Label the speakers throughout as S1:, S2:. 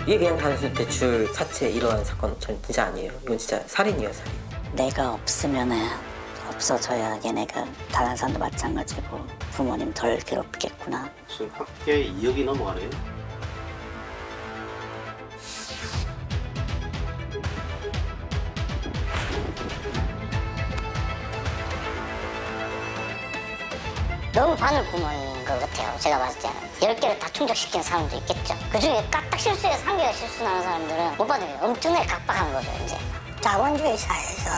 S1: 이게 그냥 단순 대출 사채 이런 사건 전 진짜 아니에요. 이건 진짜 살인이에요, 살인.
S2: 내가 없으면은 없어져야 얘네가 다른 사람도 마찬가지고 부모님 덜 괴롭겠구나.
S3: 지금 합계 2억이 넘어가네요.
S4: 너무 바늘구멍인 것 같아요. 제가 봤을 때는 10개를 다 충족시키는 사람도 있겠죠. 그중에 까딱 실수해서 3개가 실수나는 사람들은 못 받아요. 엄청나게 각박한 거죠, 이제.
S5: 자본주의 사회에서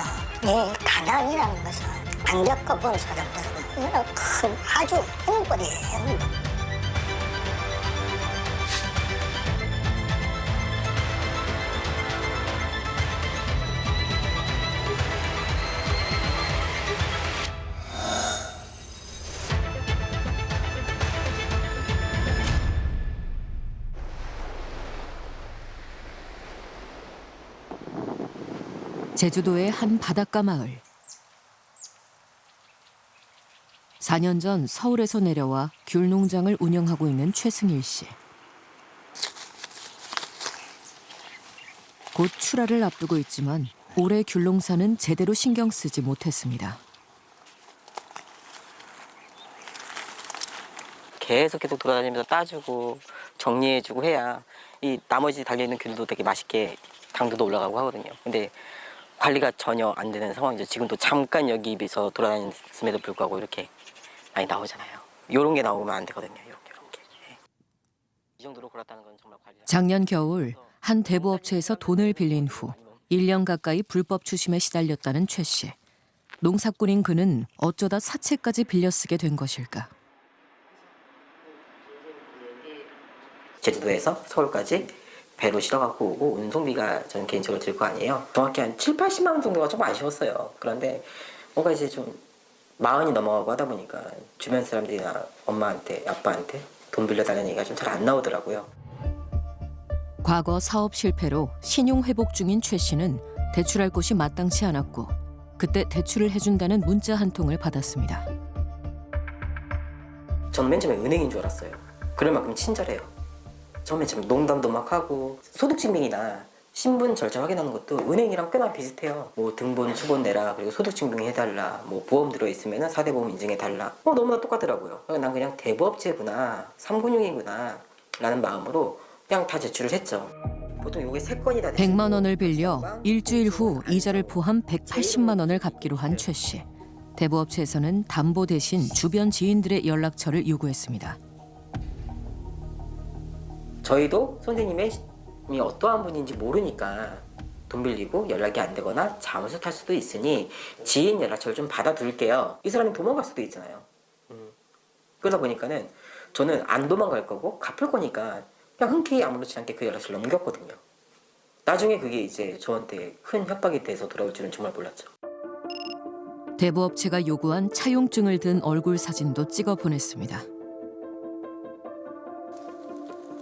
S5: 이 가난이라는 것은 안 겪어본 사람들은 이거는 큰 아주 행복이에요, 행복.
S6: 제주도의 한 바닷가 마을. 4년 전 서울에서 내려와 귤 농장을 운영하고 있는 최승일 씨. 곧 출하를 앞두고 있지만 올해 귤 농사는 제대로 신경 쓰지 못했습니다.
S1: 계속 돌아다니면서 따주고 정리해주고 해야 이 나머지 달려있는 귤도 되게 맛있게 당도도 올라가고 하거든요. 근데 관리가 전혀 안 되는 상황이죠. 지금도 잠깐 여기 입에서 돌아다녔음에도 불구하고 이렇게 많이 나오잖아요. 이런 게 나오면 안 되거든요. 이런 게. 네. 이 정도로 골았다는 건 정말 관리가.
S6: 작년 겨울 한 대부업체에서 돈을 빌린 후 1년 가까이 불법 추심에 시달렸다는 최 씨. 농사꾼인 그는 어쩌다 사채까지 빌려 쓰게 된 것일까?
S1: 제주도에서 서울까지 배로 실어갖고 오고 운송비가 저는 개인적으로 들 거 아니에요. 정확히 한 7, 80만 원 정도가 조금 아쉬웠어요. 그런데 뭔가 이제 좀 마흔이 넘어가고 하다 보니까 주변 사람들이나 엄마한테, 아빠한테 돈 빌려달라는 얘기가 좀 잘 안 나오더라고요.
S6: 과거 사업 실패로 신용 회복 중인 최 씨는 대출할 곳이 마땅치 않았고 그때 대출을 해준다는 문자 한 통을 받았습니다.
S1: 저는 맨 처음에 은행인 줄 알았어요. 그럴 만큼 친절해요. 처음에 좀 농담도 막 하고 소득증명이나 신분 절차 확인하는 것도 은행이랑 꽤나 비슷해요. 뭐 등본, 추본 내라, 그리고 소득증명 해달라, 뭐 보험 들어있으면 4대 보험 인증해달라. 너무나 똑같더라고요. 난 그냥 대부업체구나, 3금융이구나 라는 마음으로 그냥 다 제출을 했죠. 보통 요게 3건이 다
S6: 100만 원을 빌려 일주일 후 이자를 포함 180만 원을 갚기로 한 최 씨. 대부업체에서는 담보 대신 주변 지인들의 연락처를 요구했습니다.
S1: 저희도 선생님이 어떠한 분인지 모르니까 돈 빌리고 연락이 안 되거나 잠수 탈 수도 있으니 지인 연락처를 좀 받아둘게요. 이 사람이 도망갈 수도 있잖아요. 그러다 보니까는 저는 안 도망갈 거고 갚을 거니까 그냥 흔쾌히 아무렇지 않게 그 연락처를 넘겼거든요. 나중에 그게 이제 저한테 큰 협박이 돼서 돌아올 줄은 정말 몰랐죠.
S6: 대부업체가 요구한 차용증을 든 얼굴 사진도 찍어 보냈습니다.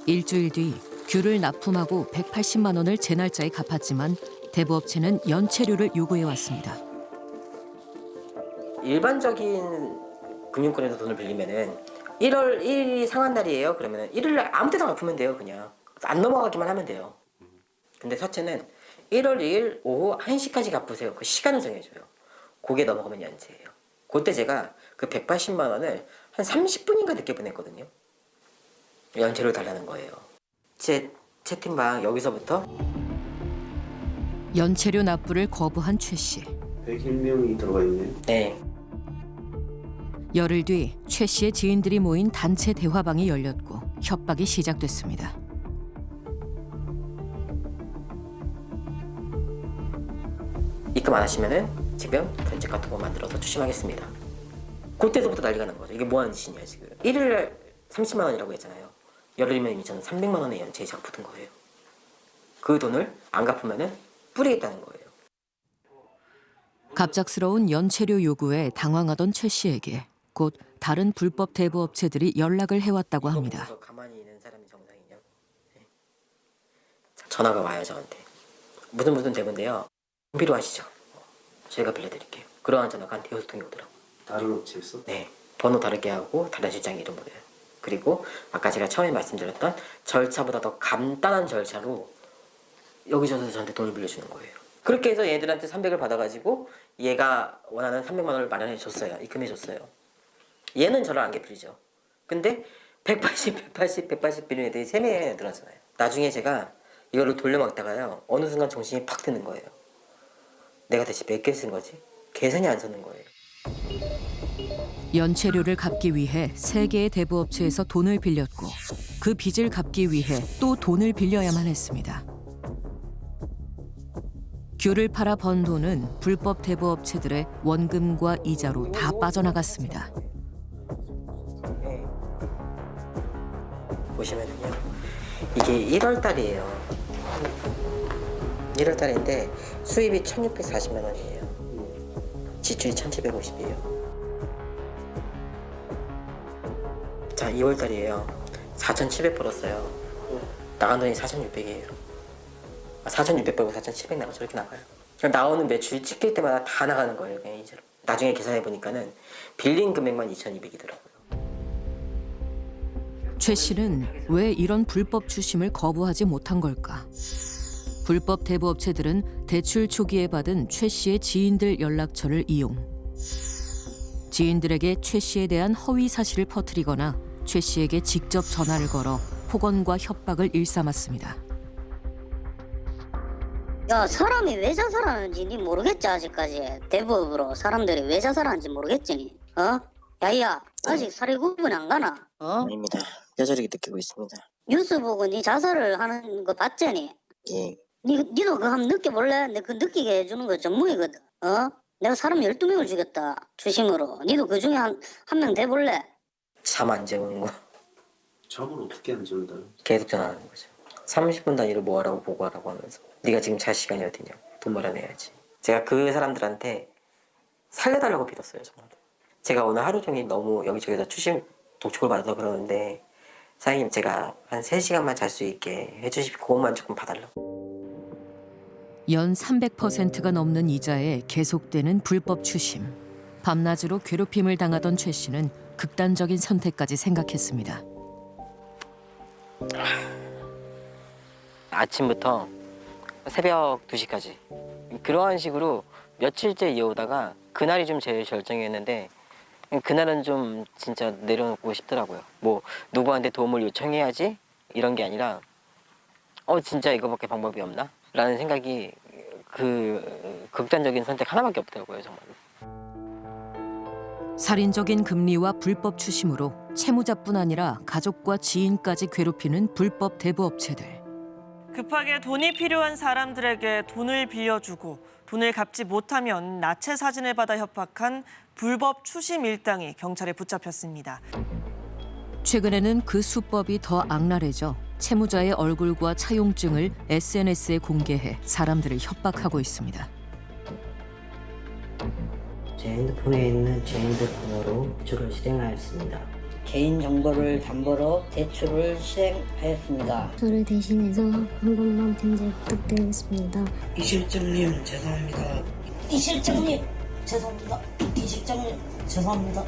S6: 일주일 뒤 귤을 납품하고 180만 원을 제 날짜에 갚았지만 대부업체는 연체료를 요구해 왔습니다.
S1: 일반적인 금융권에서 돈을 빌리면은 1월 1일이 상한 날이에요. 그러면 1일날 아무 때나 갚으면 돼요. 그냥 안 넘어가기만 하면 돼요. 근데 사채는 1월 2일 오후 1시까지 갚으세요. 그 시간을 정해줘요. 그게 넘어가면 연체예요. 그때 제가 그 180만 원을 한 30분인가 늦게 보냈거든요. 연체를 달라는 거예요. 제 채팅방 여기서부터
S6: 연체료 납부를 거부한 최 씨.
S3: 101명이 들어가 있네요.
S1: 네.
S6: 열흘 뒤 최 씨의 지인들이 모인 단체 대화방이 열렸고 협박이 시작됐습니다.
S1: 입금 안 하시면은 지금 견적 같은 거 만들어서 추심하겠습니다. 그때서부터 난리가 난 거죠. 이게 뭐 하는 짓이냐 지금. 1일날 30만 원이라고 했잖아요. 열흘이면 이미 저는 300만 원의 연체에 잡붙은 거예요. 그 돈을 안 갚으면은 뿌리겠다는 거예요.
S6: 갑작스러운 연체료 요구에 당황하던 최 씨에게 곧 다른 불법 대부업체들이 연락을 해왔다고 합니다.
S1: 이거 보고서 가만히 있는 사람이 정상이냐? 네. 전화가 와요 저한테. 무슨 대본데요. 필요하시죠? 저희가 빌려드릴게요. 그러한 전화가 한 6통이 오더라고요.
S3: 다른 업체에서?
S1: 네. 번호 다르게 하고 다른 실장 이름으로요. 그리고 아까 제가 처음에 말씀드렸던 절차보다 더 간단한 절차로 여기저기서 저한테 돈을 빌려주는 거예요. 그렇게 해서 얘들한테 300을 받아가지고 얘가 원하는 300만 원을 마련해 줬어요. 입금해 줬어요. 얘는 저를 안 갚리죠. 근데 180 빌리는 애들이 3명이 늘었잖아요. 나중에 제가 이거를 돌려막다가요. 어느 순간 정신이 팍 드는 거예요. 내가 대체 몇 개 쓴 거지? 계산이 안 서는 거예요.
S6: 연체료를 갚기 위해 3개의 대부업체에서 돈을 빌렸고 그 빚을 갚기 위해 또 돈을 빌려야만 했습니다. 귤을 팔아 번 돈은 불법 대부업체들의 원금과 이자로 다 빠져나갔습니다.
S1: 보시면요. 이게 1월 달이에요. 1월 달인데 수입이 1,640만 원이에요. 지출이 1,750이에요. 자, 2월 달이에요. 4,700 벌었어요. 나간 돈이 4,600이에요. 4,600 벌고 4,700 나가죠. 이렇게 나가요. 그럼 나오는 매출이 찍힐 때마다 다 나가는 거예요. 그냥 이제로. 나중에 계산해 보니까는 빌린 금액만 2,200이더라고요.
S6: 최 씨는 왜 이런 불법 추심을 거부하지 못한 걸까? 불법 대부업체들은 대출 초기에 받은 최 씨의 지인들 연락처를 이용. 지인들에게 최 씨에 대한 허위 사실을 퍼뜨리거나 최 씨에게 직접 전화를 걸어 폭언과 협박을 일삼았습니다.
S4: 야, 사람이 왜 자살하는지 니 모르겠지 아직까지. 대부업으로 사람들이 왜 자살하는지 모르겠지 니. 어? 야이야, 아직 사례 구분이 안 가나? 어?
S1: 아닙니다. 뼈저리게 느끼고 있습니다.
S4: 뉴스 보고 니 자살을 하는 거 봤지 니?
S1: 예.
S4: 니도 그거 한번 느껴볼래? 내 그 느끼게 해주는 거 전문이거든. 어? 내가 사람 12명을 죽였다. 주심으로. 니도 그 중에 한 명 돼볼래?
S1: 잠 안 재우는 거.
S3: 잠을 어떻게 안 잔다요?
S1: 계속 전화하는 거죠. 30분 단위로 뭐 하라고 보고하라고 하면서 네가 지금 잘 시간이 어디냐. 돈 마련해야지. 제가 그 사람들한테 살려달라고 빌었어요. 정말. 제가 오늘 하루 종일 너무 여기저기서 추심 독촉을 받아서 그러는데 사장님 제가 한 3시간만 잘 수 있게 해주시고 그것만 조금 봐달라고.
S6: 연 300%가 넘는 이자에 계속되는 불법 추심. 밤낮으로 괴롭힘을 당하던 최 씨는 극단적인 선택까지 생각했습니다.
S1: 아침부터 새벽 2시까지 그러한 식으로 며칠째 이어오다가 그날이 좀 제일 절정이었는데 그날은 좀 진짜 내려놓고 싶더라고요. 뭐 누구한테 도움을 요청해야지 이런 게 아니라 진짜 이거밖에 방법이 없나? 라는 생각이 그 극단적인 선택 하나밖에 없더라고요. 정말로.
S6: 살인적인 금리와 불법 추심으로 채무자뿐 아니라 가족과 지인까지 괴롭히는 불법 대부업체들.
S7: 급하게 돈이 필요한 사람들에게 돈을 빌려주고 돈을 갚지 못하면 나체 사진을 받아 협박한 불법 추심 일당이 경찰에 붙잡혔습니다.
S6: 최근에는 그 수법이 더 악랄해져 채무자의 얼굴과 차용증을 SNS에 공개해 사람들을 협박하고 있습니다.
S1: 제 핸드폰에 있는 제 핸드폰으로 대출을 실행하였습니다.
S2: 개인정보를 담보로 대출을 실행하였습니다.
S8: 저를 대신해서 한 번만 변제 부탁드리겠습니다.
S1: 이 실장님 죄송합니다.
S2: 이 실장님 죄송합니다. 이 실장님 죄송합니다.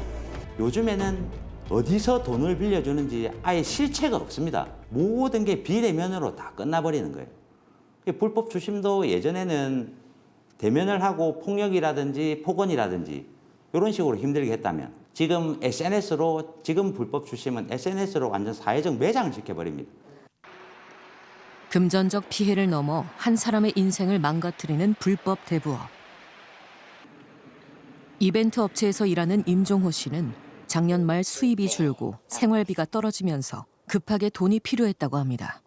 S9: 요즘에는 어디서 돈을 빌려주는지 아예 실체가 없습니다. 모든 게 비대면으로 다 끝나버리는 거예요. 불법 추심도 예전에는 대면을 하고 폭력이라든지 폭언이라든지 이런 식으로 힘들게 했다면 지금 SNS로 지금 불법 추심은 SNS로 완전 사회적 매장을 시켜버립니다.
S6: 금전적 피해를 넘어 한 사람의 인생을 망가뜨리는 불법 대부업. 이벤트 업체에서 일하는 임종호 씨는 작년 말 수입이 줄고 생활비가 떨어지면서 급하게 돈이 필요했다고 합니다.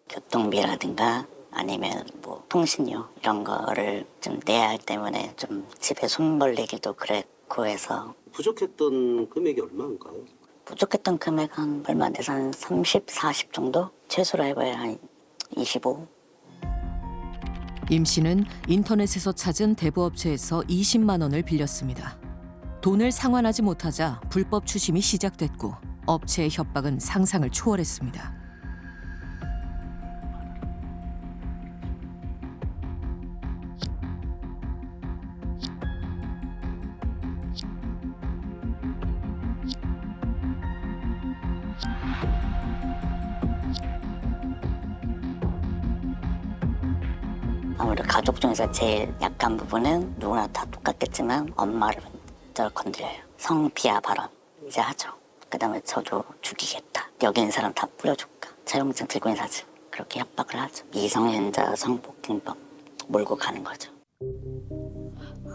S2: 교통비라든가 아니면 뭐 통신료 이런 거를 좀 내야 할 때문에 좀 집에 손 벌리기도 그랬고 해서
S3: 부족했던 금액이 얼마인가요?
S2: 부족했던 금액 한 얼마 안 돼서 한 30, 40 정도? 최소로 해봐야 한 25.
S6: 임 씨는 인터넷에서 찾은 대부업체에서 20만 원을 빌렸습니다. 돈을 상환하지 못하자 불법 추심이 시작됐고 업체의 협박은 상상을 초월했습니다.
S2: 아무래도 가족 중에서 제일 약한 부분은 누구나 다 똑같겠지만 엄마를 먼저 건드려요. 성비하 발언 이제 하죠. 그다음에 저도 죽이겠다. 여기 있는 사람 다 뿌려줄까. 차용증 들고 있는 사진. 그렇게 협박을 하죠. 미성년자 성폭행범 몰고 가는 거죠.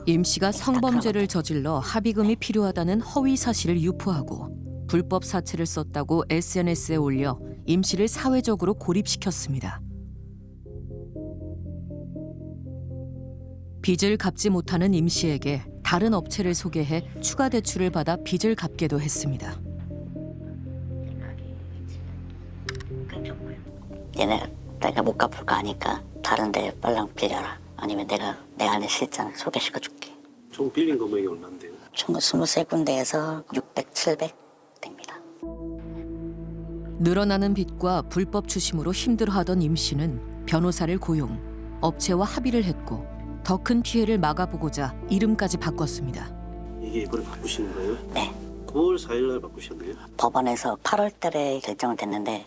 S6: 임 씨가 성범죄를 저질러 합의금이 필요하다는 허위 사실을 유포하고 불법 사채를 썼다고 SNS에 올려 임 씨를 사회적으로 고립시켰습니다. 빚을 갚지 못하는 임 씨에게 다른 업체를 소개해 추가 대출을 받아 빚을 갚게도 했습니다.
S2: 얘네 내가 못 갚을 거 아니까 다른 데 빨랑 빌려라. 아니면 내가 내 아내 실장 소개시켜줄게.
S3: 총 빌린 금액이 얼마인데요?
S2: 총 23군데에서 600, 700 됩니다.
S6: 늘어나는 빚과 불법 추심으로 힘들어하던 임 씨는 변호사를 고용, 업체와 합의를 했고 더 큰 피해를 막아보고자 이름까지 바꿨습니다.
S3: 이게 이번에 바꾸시는 거예요?
S2: 네.
S3: 9월 4일 날 바꾸셨네요.
S2: 법원에서 8월 달에 결정을 됐는데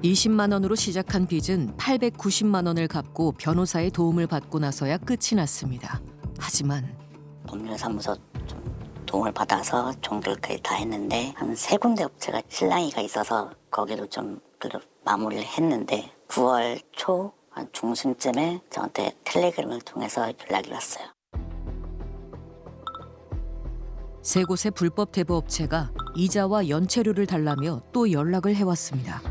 S6: 20만 원으로 시작한 빚은 890만 원을 갚고 변호사의 도움을 받고 나서야 끝이 났습니다. 하지만
S2: 법률사무소 좀 도움을 받아서 종결까지 다 했는데 한 3군데 업체가 실랑이가 있어서 거기도 좀 그래도 마무리를 했는데 9월 초 한 중순쯤에 저한테 텔레그램을 통해서 연락이 왔어요.
S6: 세 곳의 불법 대부업체가 이자와 연체료를 달라며 또 연락을 해왔습니다.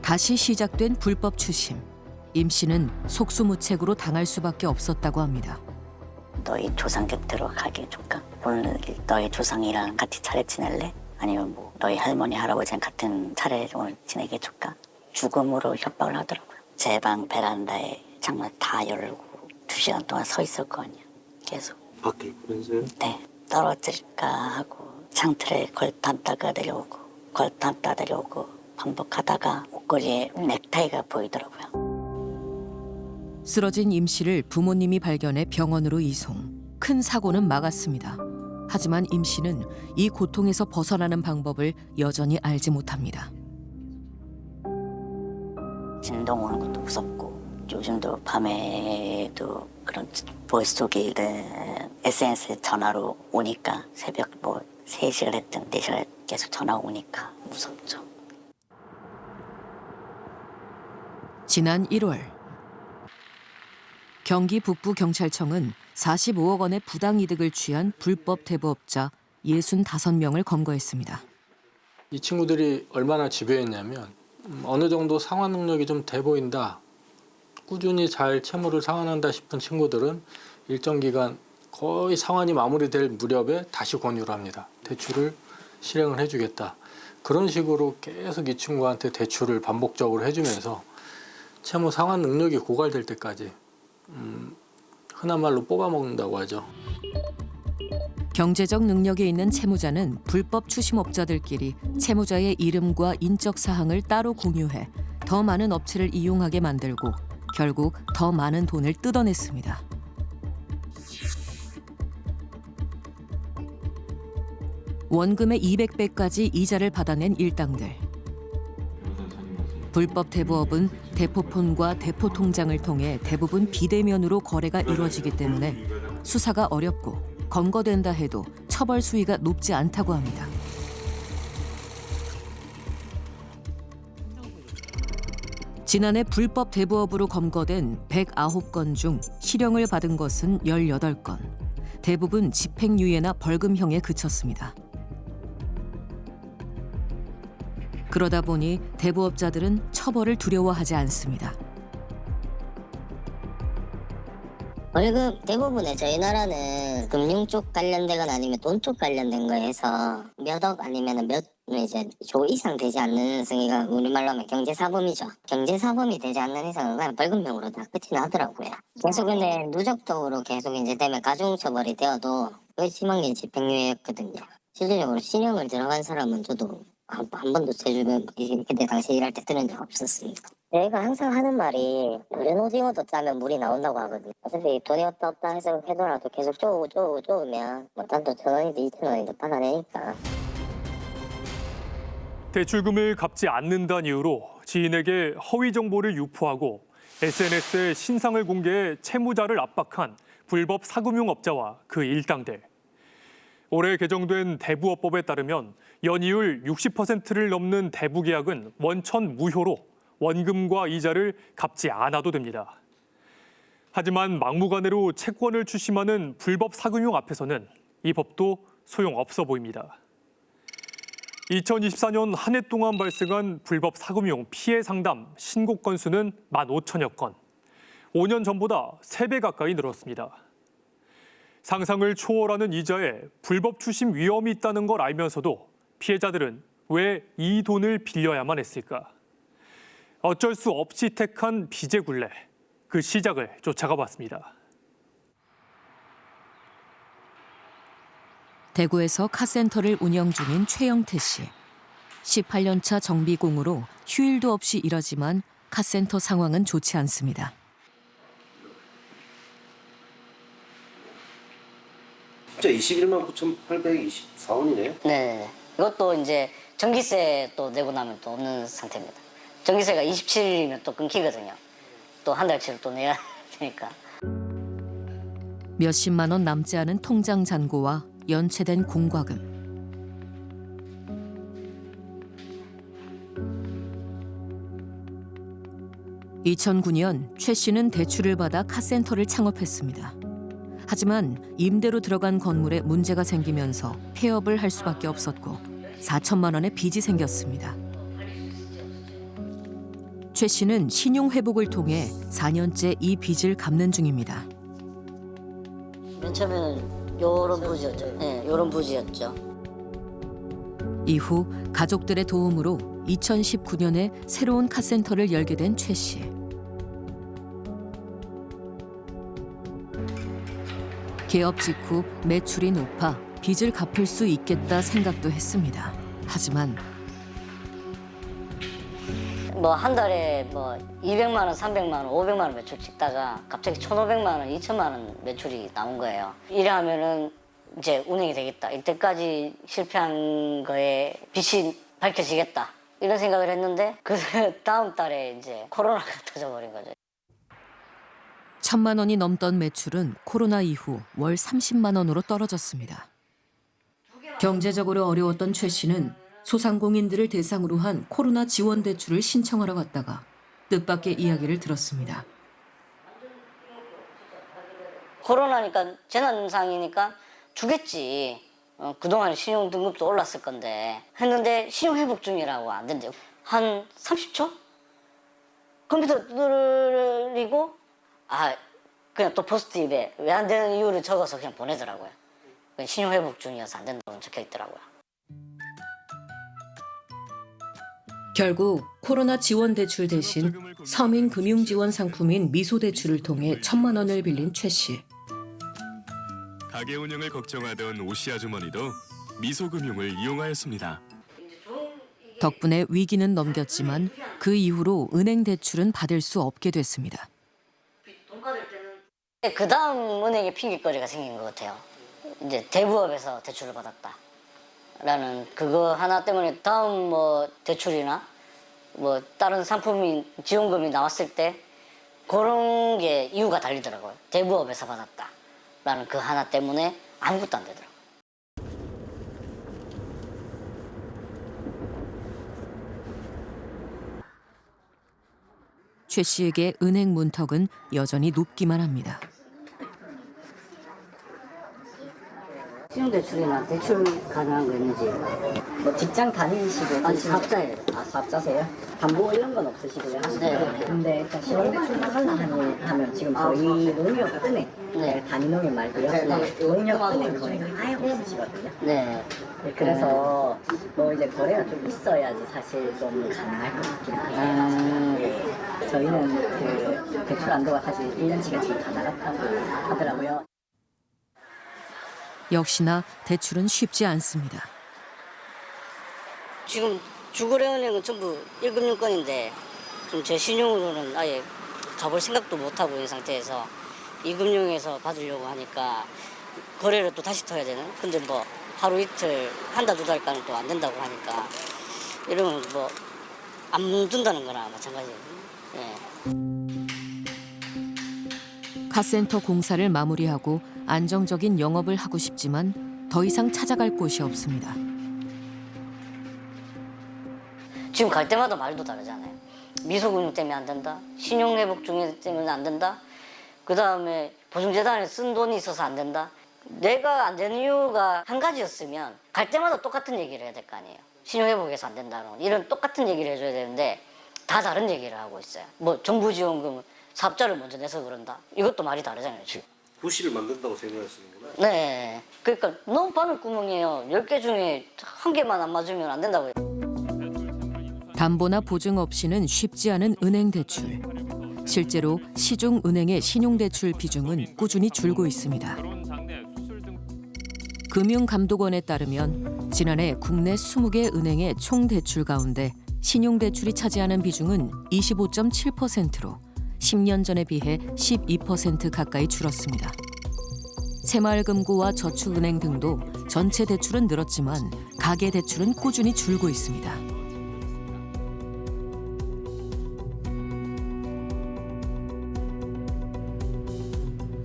S6: 다시 시작된 불법 추심. 임 씨는 속수무책으로 당할 수밖에 없었다고 합니다.
S2: 너희 조상 곁으로 가게 해줄까? 오늘 너희 조상이랑 같이 차례 지낼래? 아니면 뭐 너희 할머니 할아버지랑 같은 차례 오늘 지내게 해줄까? 죽음으로 협박을 하더라고요. 제 방 베란다에 창문 다 열고 2시간 동안 서 있을 거 아니야. 계속.
S3: 밖에 있면서요?
S2: 네. 떨어질까 하고 창틀에 걸탐다가 내려오고 걸탐다 내려오고 반복하다가 옷걸이에 넥타이가 보이더라고요.
S6: 쓰러진 임 씨를 부모님이 발견해 병원으로 이송. 큰 사고는 막았습니다. 하지만 임 씨는 이 고통에서 벗어나는 방법을 여전히 알지 못합니다.
S2: 진동 오는 것도 무섭고 요즘도 밤에도 그런 보이스톡이든 SNS에 전화로 오니까 새벽 뭐 3시간 했든 4시간 계속 전화 오니까 무섭죠.
S6: 지난 1월 경기 북부경찰청은 45억 원의 부당이득을 취한 불법 대부업자 65명을 검거했습니다.
S10: 이 친구들이 얼마나 집요했냐면 어느 정도 상환 능력이 좀 돼 보인다. 꾸준히 잘 채무를 상환한다 싶은 친구들은 일정 기간 거의 상환이 마무리될 무렵에 다시 권유를 합니다. 대출을 실행을 해주겠다. 그런 식으로 계속 이 친구한테 대출을 반복적으로 해주면서 채무 상환 능력이 고갈될 때까지 흔한 말로 뽑아먹는다고 하죠.
S6: 경제적 능력이 있는 채무자는 불법 추심업자들끼리 채무자의 이름과 인적 사항을 따로 공유해 더 많은 업체를 이용하게 만들고 결국 더 많은 돈을 뜯어냈습니다. 원금의 200배까지 이자를 받아낸 일당들. 불법 대부업은 대포폰과 대포통장을 통해 대부분 비대면으로 거래가 이루어지기 때문에 수사가 어렵고 검거된다 해도 처벌 수위가 높지 않다고 합니다. 지난해 불법 대부업으로 검거된 109건 중 실형을 받은 것은 18건. 대부분 집행유예나 벌금형에 그쳤습니다. 그러다 보니 대부업자들은 처벌을 두려워하지 않습니다.
S4: 월급 대부분의 저희 나라는 금융 쪽 관련되거나 아니면 돈 쪽 관련된 거에서 몇 억 아니면 몇 이제 조 이상 되지 않는 승의가 우리말로 하면 경제사범이죠. 경제사범이 되지 않는 이상은 그냥 벌금형으로 다 끝이 나더라고요. 계속 근데 누적적으로 계속 이제 되면 가중처벌이 되어도 거의 심한 집행유예였거든요. 실질적으로 신형을 들어간 사람은 저도 한 번도 제 주변 그때 당시 일할 때 들은 적 없었습니다. 내가 항상 하는 말이 르노징어도 짜면 물이 나온다고 하거든요. 어차피 돈이 없다 해서 해더라도 계속 쪼우면 뭐 단도 1,000원이든 2,000원이든 받아내니까.
S11: 대출금을 갚지 않는다는 이유로 지인에게 허위 정보를 유포하고 SNS에 신상을 공개해 채무자를 압박한 불법 사금융업자와 그 일당들. 올해 개정된 대부업법에 따르면 연이율 60%를 넘는 대부 계약은 원천 무효로 원금과 이자를 갚지 않아도 됩니다. 하지만 막무가내로 채권을 추심하는 불법 사금융 앞에서는 이 법도 소용없어 보입니다. 2024년 한 해 동안 발생한 불법 사금융 피해 상담 신고 건수는 15,000여 건. 5년 전보다 3배 가까이 늘었습니다. 상상을 초월하는 이자에 불법 추심 위험이 있다는 걸 알면서도 피해자들은 왜 이 돈을 빌려야만 했을까? 어쩔 수 없이 택한 빚의 굴레, 그 시작을 쫓아가 봤습니다.
S6: 대구에서 카센터를 운영 중인 최영태 씨. 18년 차 정비공으로 휴일도 없이 일하지만 카센터 상황은 좋지 않습니다.
S3: 진짜 21만 9,824원이네요.
S2: 네. 이것도 이제 전기세 또 내고 나면 또 없는 상태입니다. 전기세가 27일이면 또 끊기거든요. 또 한 달치를 또 내야 되니까.
S6: 몇십만 원 남지 않은 통장 잔고와 연체된 공과금. (2009년) 최 씨는 대출을 받아 카센터를 창업했습니다. 하지만 임대로 들어간 건물에 문제가 생기면서 폐업을 할 수밖에 없었고 4천만 원의 빚이 생겼습니다. 최 씨는 신용 회복을 통해 4년째 이 빚을 갚는 중입니다.
S2: 맨 처음에는 요런 부지였죠. 네, 요런 부지였죠.
S6: 이후 가족들의 도움으로 2019년에 새로운 카센터를 열게 된 최 씨. 개업 직후 매출이 높아 빚을 갚을 수 있겠다 생각도 했습니다. 하지만
S2: 뭐 한 달에 뭐 200만 원, 300만 원, 500만 원 매출 찍다가 갑자기 1,500만 원, 2천만 원 매출이 나온 거예요. 이래하면은 이제 운행이 되겠다. 이때까지 실패한 거에 빚이 밝혀지겠다. 이런 생각을 했는데 그 다음 달에 이제 코로나가 터져버린 거죠.
S6: 1,000만 원이 넘던 매출은 코로나 이후 월 30만 원으로 떨어졌습니다. 경제적으로 어려웠던 최 씨는 소상공인들을 대상으로 한 코로나 지원 대출을 신청하러 갔다가 뜻밖의 이야기를 들었습니다.
S2: 코로나니까 재난상이니까 주겠지. 그동안 신용 등급도 올랐을 건데 했는데 신용 회복 중이라고 안 된대요. 한 30초? 컴퓨터 누르고 그냥 또 포스트잇에 왜 안 되는 이유를 적어서 그냥 보내더라고요. 신용 회복 중이어서 안 된다고 적혀 있더라고요.
S6: 결국 코로나 지원 대출 대신 서민 금융 지원 상품인 미소 대출을 통해 1,000만 원을 빌린 최 씨.
S12: 가게 운영을 걱정하던 오씨 아주머니도 미소금융을 이용하였습니다.
S6: 덕분에 위기는 넘겼지만 그 이후로 은행 대출은 받을 수 없게 됐습니다.
S2: 그 다음 은행에 핑계거리가 생긴 것 같아요. 이제 대부업에서 대출을 받았다라는 그거 하나 때문에 다음 뭐 대출이나 뭐 다른 상품이 지원금이 나왔을 때 그런 게 이유가 달리더라고요. 대부업에서 받았다라는 그 하나 때문에 아무것도 안 되더라고요.
S6: 최 씨에게 은행 문턱은 여전히 높기만 합니다.
S2: 신용대출이나 대출 가능한 거 있는지.
S13: 뭐 직장 다니시고
S2: 아니 사업자예요.
S13: 사업자세요? 담보 이런 건 없으시고요?
S2: 네.
S13: 근데 일단 신용대출 하면 지금 저희 농협은행 단위농협 말고요. 농협은행 거래가 아예 없으시거든요.
S2: 네.
S13: 그래서 뭐 이제 거래가 좀 있어야지 사실 좀 가능할 것 같긴 해요. 저희는 그 대출 안도가 사실 1년치가 지금 다 나갔다고 하더라고요.
S6: 역시나 대출은 쉽지 않습니다.
S2: 지금 주거래은행은 전부 1금융권인데 좀 제 신용으로는 아예 가볼 생각도 못하고 있는 상태에서 2금융에서 받으려고 하니까 거래를 또 다시 터야 되는. 근데 뭐 하루 이틀 한 달 두 달간은 또 안 된다고 하니까 이러면 뭐 안 준다는 거나 마찬가지예요. 예.
S6: 카센터 공사를 마무리하고 안정적인 영업을 하고 싶지만 더 이상 찾아갈 곳이 없습니다.
S2: 지금 갈 때마다 말도 다르잖아요. 미소금융 때문에 안 된다. 신용회복 중에 때문에 안 된다. 그 다음에 보증재단에 쓴 돈이 있어서 안 된다. 내가 안 되는 이유가 한 가지였으면 갈 때마다 똑같은 얘기를 해야 될 거 아니에요. 신용회복에서 안 된다는 이런 똑같은 얘기를 해줘야 되는데 다 다른 얘기를 하고 있어요. 뭐 정부 지원금 사업자를 먼저 내서 그런다. 이것도 말이 다르잖아요, 지금.
S3: 부실을 만든다고 생각하시는구나.
S2: 네. 그러니까 너무 바늘구멍이에요. 10개 중에 1개만 안 맞으면 안 된다고요.
S6: 담보나 보증 없이는 쉽지 않은 은행 대출. 실제로 시중은행의 신용대출 비중은 꾸준히 줄고 있습니다. 금융감독원에 따르면 지난해 국내 20개 은행의 총 대출 가운데 신용대출이 차지하는 비중은 25.7%로 10년 전에 비해 12% 가까이 줄었습니다. 새마을금고와 저축은행 등도 전체 대출은 늘었지만 가계대출은 꾸준히 줄고 있습니다.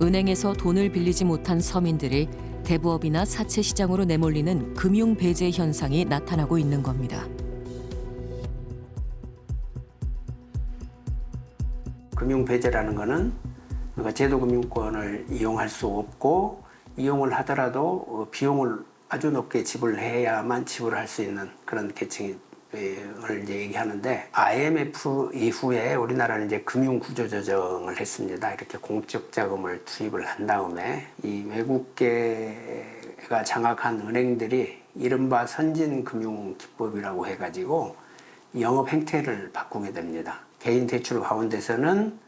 S6: 은행에서 돈을 빌리지 못한 서민들이 대부업이나 사채 시장으로 내몰리는 금융 배제 현상이 나타나고 있는 겁니다.
S14: 금융 배제라는 거는 제도금융권을 이용할 수 없고 이용을 하더라도 비용을 아주 높게 지불해야만 지불할 수 있는 그런 계층을 이제 얘기하는데 IMF 이후에 우리나라는 이제 금융 구조 조정을 했습니다. 이렇게 공적 자금을 투입을 한 다음에 이 외국계가 장악한 은행들이 이른바 선진 금융 기법이라고 해가지고 영업 행태를 바꾸게 됩니다. 개인 대출 가운데서는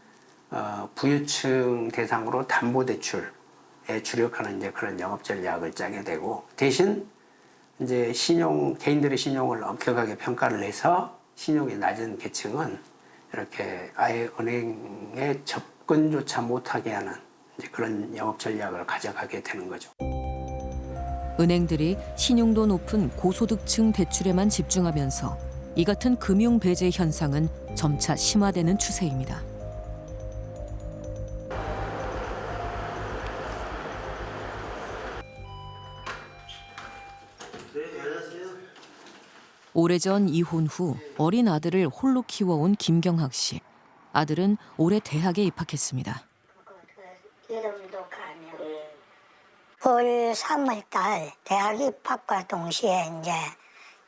S14: 부유층 대상으로 담보대출에 주력하는 이제 그런 영업 전략을 짜게 되고 대신 이제 개인들의 신용을 엄격하게 평가를 해서 신용이 낮은 계층은 이렇게 아예 은행에 접근조차 못하게 하는 이제 그런 영업 전략을 가져가게 되는 거죠.
S6: 은행들이 신용도 높은 고소득층 대출에만 집중하면서 이 같은 금융 배제 현상은 점차 심화되는 추세입니다. 오래전 이혼 후 어린 아들을 홀로 키워온 김경학 씨. 아들은 올해 대학에 입학했습니다.
S5: 올 3월달 대학 입학과 동시에 이제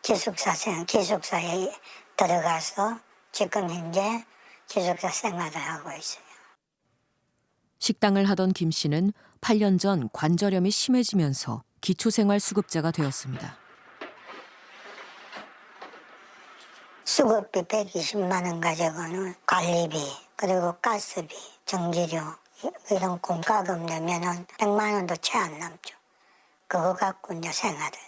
S5: 기숙사에 들어가서 지금 현재 기숙사 생활을 하고 있어요.
S6: 식당을 하던 김 씨는 8년 전 관절염이 심해지면서 기초생활수급자가 되었습니다.
S5: 수급비 120만 원 가지고는 관리비, 그리고 가스비, 전기료 이런 공과금 내면은 100만 원도 채 안 남죠. 그거 갖고 이제 생활을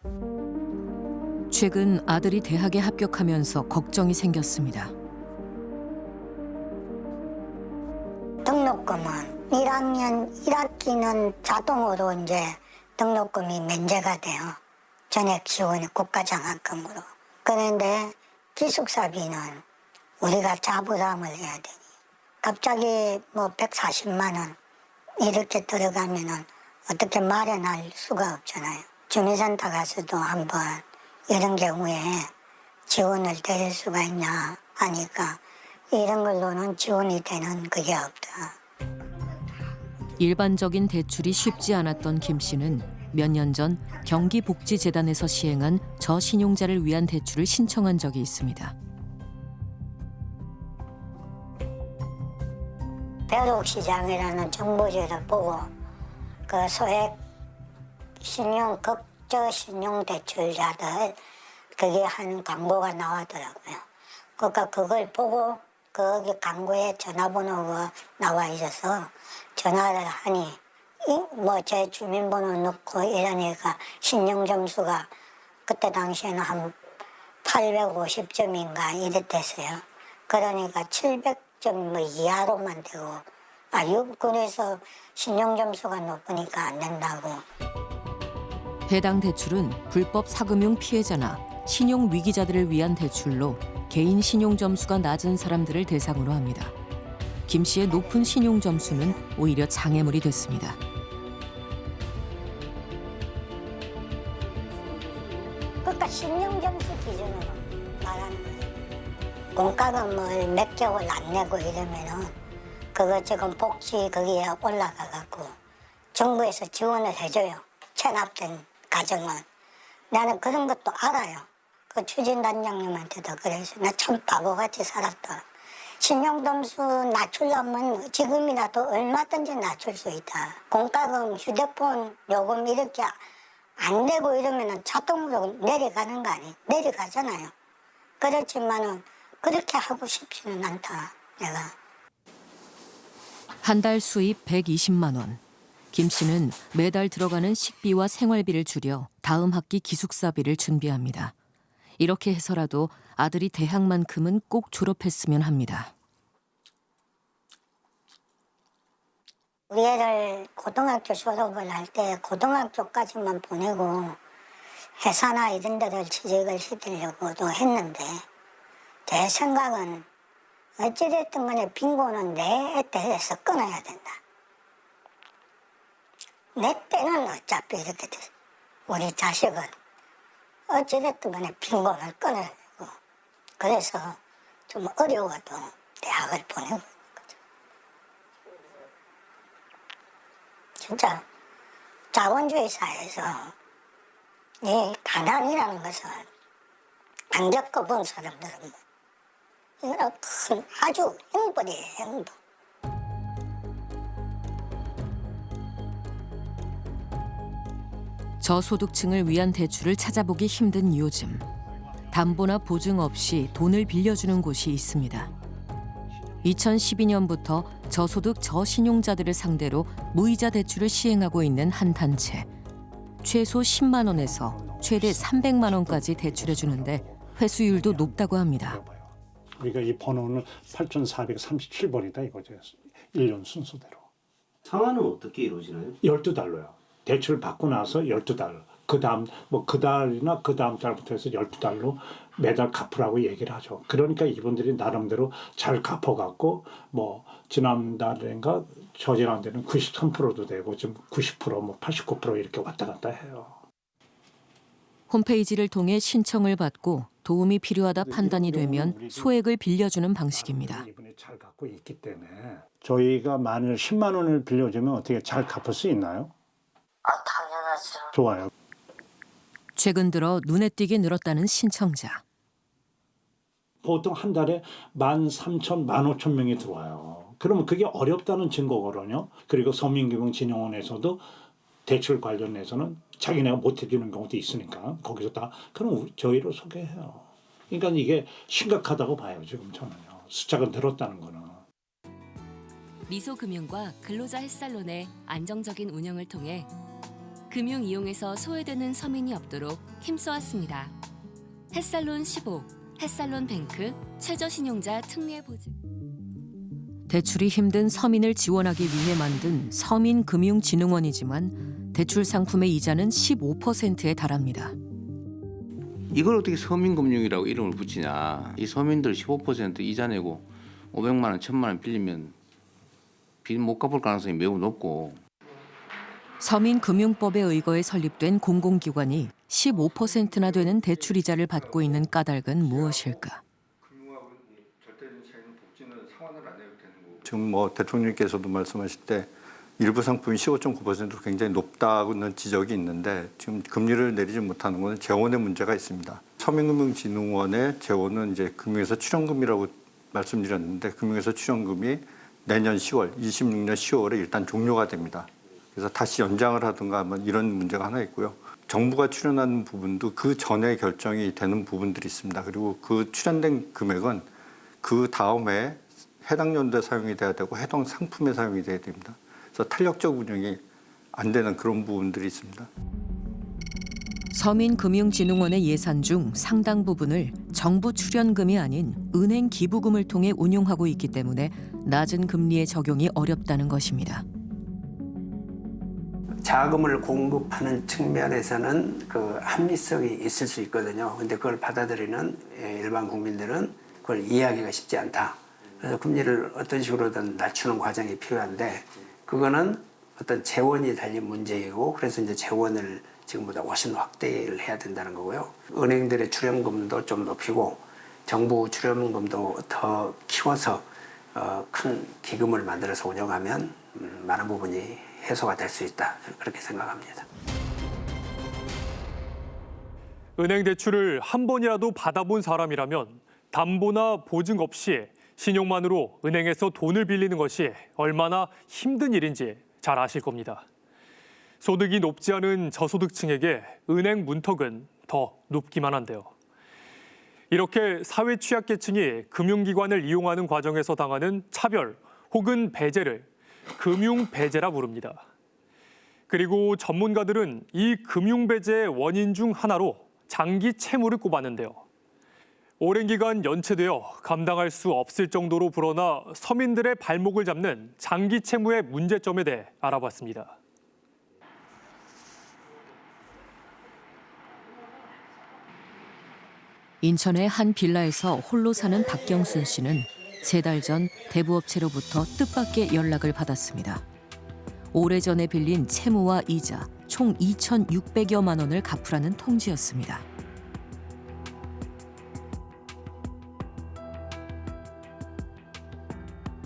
S5: 하는.
S6: 최근 아들이 대학에 합격하면서 걱정이 생겼습니다.
S5: 등록금은 1학기는 자동으로 이제 등록금이 면제가 돼요. 전액 지원이 국가장학금으로. 그런데 기숙사비는 우리가 자부담을 해야 되니 갑자기 뭐 140만 원 이렇게 들어가면은 어떻게 마련할 수가 없잖아요. 주민센터 가서도 한번 이런 경우에 지원을 드릴 수가 있냐 하니까 이런 걸로는 지원이 되는 그게 없다.
S6: 일반적인 대출이 쉽지 않았던 김 씨는 몇 년 전 경기복지재단에서 시행한 저신용자를 위한 대출을 신청한 적이 있습니다.
S5: 벼룩시장이라는 정보지를 보고 그 소액 극저 신용 대출자들 그게 하는 광고가 나오더라고요. 그러니까 그걸 보고 거기 광고에 전화번호가 나와 있어서 전화를 하니 뭐 제 주민번호 넣고 이러니까 신용 점수가 그때 당시에는 한 850점인가 이랬댔어요. 그러니까 700점 뭐 이하로만 되고 그래서 신용 점수가 높으니까 안 된다고.
S6: 해당 대출은 불법 사금융 피해자나 신용 위기자들을 위한 대출로 개인 신용 점수가 낮은 사람들을 대상으로 합니다. 김 씨의 높은 신용 점수는 오히려 장애물이 됐습니다.
S5: 그러니까 신용점수 기준으로 말하는 거예요. 공과금을 몇 개월 안 내고 이러면은 그거 지금 복지 거기에 올라가갖고 정부에서 지원을 해줘요. 체납된 가정은. 나는 그런 것도 알아요. 그 추진단장님한테도 그래서 나 참 바보같이 살았다. 신용점수 낮추려면 지금이라도 얼마든지 낮출 수 있다. 공과금, 휴대폰 요금 이렇게 안 내고 이러면 자동으로 내려가는 거 아니에요? 내려가잖아요. 그렇지만은 그렇게 하고 싶지는 않다, 내가.
S6: 한 달 수입 120만 원. 김 씨는 매달 들어가는 식비와 생활비를 줄여 다음 학기 기숙사비를 준비합니다. 이렇게 해서라도 아들이 대학만큼은 꼭 졸업했으면 합니다.
S5: 우리 애를 고등학교 졸업을 할 때 고등학교까지만 보내고 회사나 이런 데를 취직을 시키려고도 했는데 제 생각은 어찌됐든 간에 빈곤은 내 때에서 끊어야 된다. 내 때는 어차피 이렇게 돼. 우리 자식은 어찌됐든 간에 빈곤을 끊어야 되고 그래서 좀 어려워도 대학을 보내고 거죠. 진짜 자본주의 사회에서 이 가난이라는 것을 안 겪어본 사람들은 이거는 큰 아주 행복이에요, 행복.
S6: 저소득층을 위한 대출을 찾아보기 힘든 요즘. 담보나 보증 없이 돈을 빌려주는 곳이 있습니다. 2012년부터 저소득 저신용자들을 상대로 무이자 대출을 시행하고 있는 한 단체. 최소 10만 원에서 최대 300만 원까지 대출해 주는데 회수율도 높다고 합니다.
S15: 우리가 이 번호는 8,437번이다 이거죠. 1년 순서대로.
S3: 상환은 어떻게 이루어지나요?
S15: 12달로요. 대출 받고 나서 12달. 그다음 그 달이나 그다음 달부터 해서 12달로 매달 갚으라고 얘기를 하죠. 그러니까 이분들이 나름대로 잘 갚아갖고 지난달인가 저지난달에는 93%도 되고 지금 90% 89% 이렇게 왔다 갔다 해요.
S6: 홈페이지를 통해 신청을 받고 도움이 필요하다 판단이 되면 소액을 빌려주는 방식입니다.
S15: 이분이 잘 갚고 있기 때문에 저희가 만일 10만 원을 빌려주면 어떻게 잘 갚을 수 있나요?
S5: 당연하죠.
S15: 좋아요.
S6: 최근 들어 눈에 띄게 늘었다는 신청자.
S15: 보통 한 달에 13,000, 15,000명이 들어와요. 그러면 그게 어렵다는 증거거든요. 그리고 서민금융진흥원에서도 대출 관련해서는 자기네가 못 해주는 경우도 있으니까 거기서 다 그럼 저희를 소개해요. 그러니까 이게 심각하다고 봐요. 지금 저는요. 숫자가 늘었다는 거는.
S16: 미소금융과 근로자 햇살론의 안정적인 운영을 통해 금융 이용에서 소외되는 서민이 없도록 힘써왔습니다. 햇살론 15, 햇살론 뱅크, 최저신용자 특례 보증.
S6: 대출이 힘든 서민을 지원하기 위해 만든 서민금융진흥원이지만 대출 상품의 이자는 15%에 달합니다.
S17: 이걸 어떻게 서민금융이라고 이름을 붙이냐. 이 서민들 15% 이자 내고 500만 원, 1000만 원 빌리면 빚 못 갚을 가능성이 매우 높고.
S6: 서민금융법에 의거해 설립된 공공기관이 15%나 되는 대출 이자를 받고 있는 까닭은 무엇일까?
S18: 지금 대통령께서도 말씀하실 때 일부 상품이 15.9%로 굉장히 높다는 지적이 있는데 지금 금리를 내리지 못하는 것은 재원의 문제가 있습니다. 서민금융진흥원의 재원은 이제 금융에서 출연금이라고 말씀드렸는데 금융에서 출연금이 내년 10월, 26년 10월에 일단 종료가 됩니다. 그래서 다시 연장을 하든가 이런 문제가 하나 있고요. 정부가 출연하는 부분도 그 전에 결정이 되는 부분들이 있습니다. 그리고 그 출연된 금액은 그 다음에 해당 연도에 사용이 돼야 되고 해당 상품에 사용이 돼야 됩니다. 그래서 탄력적 운영이 안 되는 그런 부분들이 있습니다.
S6: 서민금융진흥원의 예산 중 상당 부분을 정부 출연금이 아닌 은행 기부금을 통해 운용하고 있기 때문에 낮은 금리의 적용이 어렵다는 것입니다.
S14: 자금을 공급하는 측면에서는 그 합리성이 있을 수 있거든요. 근데 그걸 받아들이는 일반 국민들은 그걸 이해하기가 쉽지 않다. 그래서 금리를 어떤 식으로든 낮추는 과정이 필요한데 그거는 어떤 재원이 달린 문제이고 그래서 이제 재원을 지금보다 훨씬 확대를 해야 된다는 거고요. 은행들의 출연금도 좀 높이고 정부 출연금도 더 키워서 큰 기금을 만들어서 운영하면 많은 부분이 해소가 될 수 있다. 그렇게 생각합니다.
S11: 은행 대출을 한 번이라도 받아본 사람이라면 담보나 보증 없이 신용만으로 은행에서 돈을 빌리는 것이 얼마나 힘든 일인지 잘 아실 겁니다. 소득이 높지 않은 저소득층에게 은행 문턱은 더 높기만 한데요. 이렇게 사회 취약계층이 금융기관을 이용하는 과정에서 당하는 차별 혹은 배제를 금융배제라 부릅니다. 그리고 전문가들은 이 금융배제의 원인 중 하나로 장기 채무를 꼽았는데요. 오랜 기간 연체되어 감당할 수 없을 정도로 불어나 서민들의 발목을 잡는 장기 채무의 문제점에 대해 알아봤습니다.
S6: 인천의 한 빌라에서 홀로 사는 박경순 씨는 3달 전 대부업체로부터 뜻밖의 연락을 받았습니다. 오래전에 빌린 채무와 이자 총 2,600여만 원을 갚으라는 통지였습니다.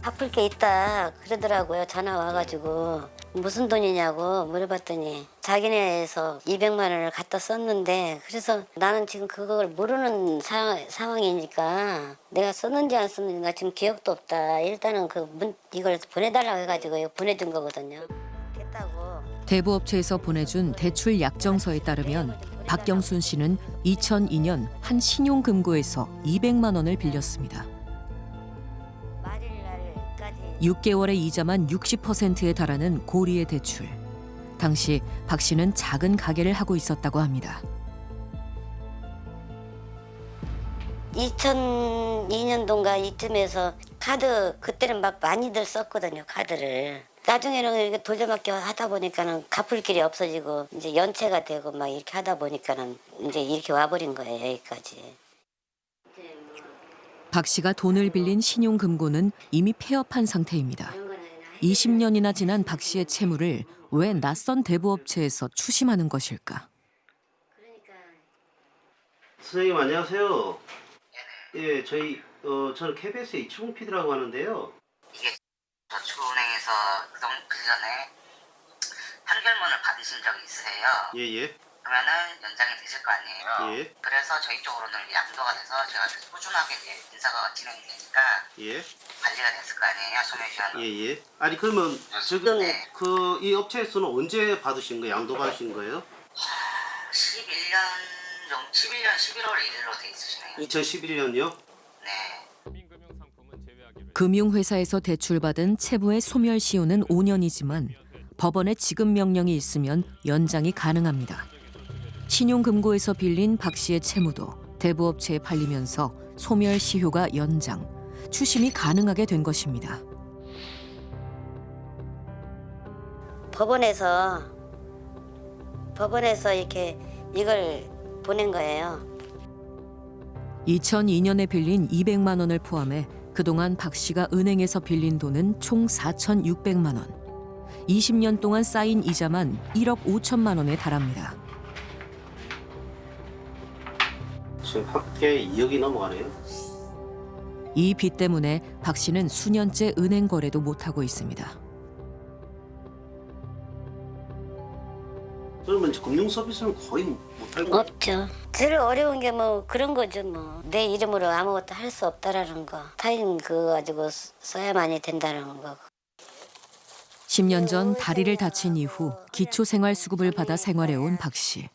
S5: 갚을 게 있다 그러더라고요. 전화 와가지고 무슨 돈이냐고 물어봤더니 자기네에서 200만 원을 갖다 썼는데 그래서 나는 지금 그걸 모르는 상황이니까 내가 썼는지 안 썼는지 나 지금 기억도 없다. 일단은 이걸 보내달라고 해가지고 보내준 거거든요. 됐다고.
S6: 대부업체에서 보내준 대출 약정서에 따르면 박경순 씨는 2002년 한 신용금고에서 200만 원을 빌렸습니다. 6개월의 이자만 60%에 달하는 고리의 대출. 당시 박 씨는 작은 가게를 하고 있었다고 합니다.
S5: 2002년도인가 이쯤에서 카드 그때는 막 많이들 썼거든요. 카드를. 나중에는 이렇게 돌려막기 하다 보니까는 갚을 길이 없어지고 이제 연체가 되고 막 이렇게 하다 보니까는 이제 이렇게 와버린 거예요. 여기까지.
S6: 박 씨가 돈을 빌린 신용금고는 이미 폐업한 상태입니다. 20년이나 지난 박 씨의 채무를 왜 낯선 대부업체에서 추심하는 것일까?
S3: 선생님 안녕하세요. 예, 저는 KBS의 이충훈 PD라고 하는데요.
S2: 이게 저축은행에서 그 전에 판결문을 받으신 적이 있으세요?
S3: 예.
S2: 그러면은 연장이 되실 거 아니에요?
S3: 예.
S2: 그래서 저희 쪽으로는 양도가 돼서 제가 꾸준하게 인사가 진행이 되니까
S3: 예.
S2: 관리가 됐을 거 아니에요? 소멸시한.
S3: 예. 아니 그러면 지금 이 업체에서는 언제 받으신 거예요? 양도 받으신 거예요?
S2: 11년 11월 1일로 돼 있으시네요.
S3: 2011년이요?
S2: 네.
S6: 금융회사에서 대출받은 채무의 소멸시효는 5년이지만 법원의 지급 명령이 있으면 연장이 가능합니다. 신용금고에서 빌린 박 씨의 채무도 대부업체에 팔리면서 소멸시효가 연장, 추심이 가능하게 된 것입니다.
S5: 법원에서 이렇게 이걸 보낸 거예요.
S6: 2002년에 빌린 200만 원을 포함해 그동안 박 씨가 은행에서 빌린 돈은 총 4,600만 원. 20년 동안 쌓인 이자만 1억 5천만 원에 달합니다.
S3: 지금 합계 2억이 넘어가네요.
S6: 이 빚 때문에 박 씨는 수년째 은행 거래도 못하고 있습니다.
S3: 그러면 금융 서비스는 거의 못할 거예요?
S5: 없죠. 제일 어려운 게 뭐 그런 거죠. 뭐 내 이름으로 아무것도 할 수 없다라는 거. 타인 그거 가지고 써야만이 된다는 거.
S6: 10년 전 다리를 다친 이후 기초생활수급을 받아 생활해온 박 씨.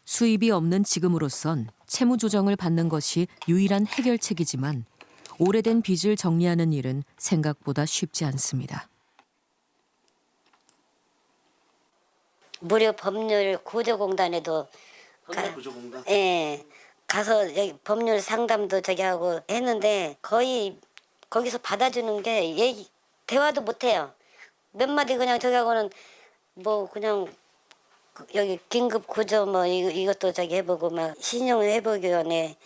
S6: 수입이 없는 지금으로선 채무 조정을 받는 것이 유일한 해결책이지만 오래된 빚을 정리하는 일은 생각보다 쉽지 않습니다.
S5: 무료 법률 구조공단에도
S3: 구조공단?
S5: 예, 가서 여기 법률 상담도 저기 하고 했는데 거의 거기서 받아주는 게 대화도 못 해요. 몇 마디 그냥 저기 하고는 뭐 그냥 여기 긴급 구조 뭐 이것도 저기 해보고 막 신용 회복위원회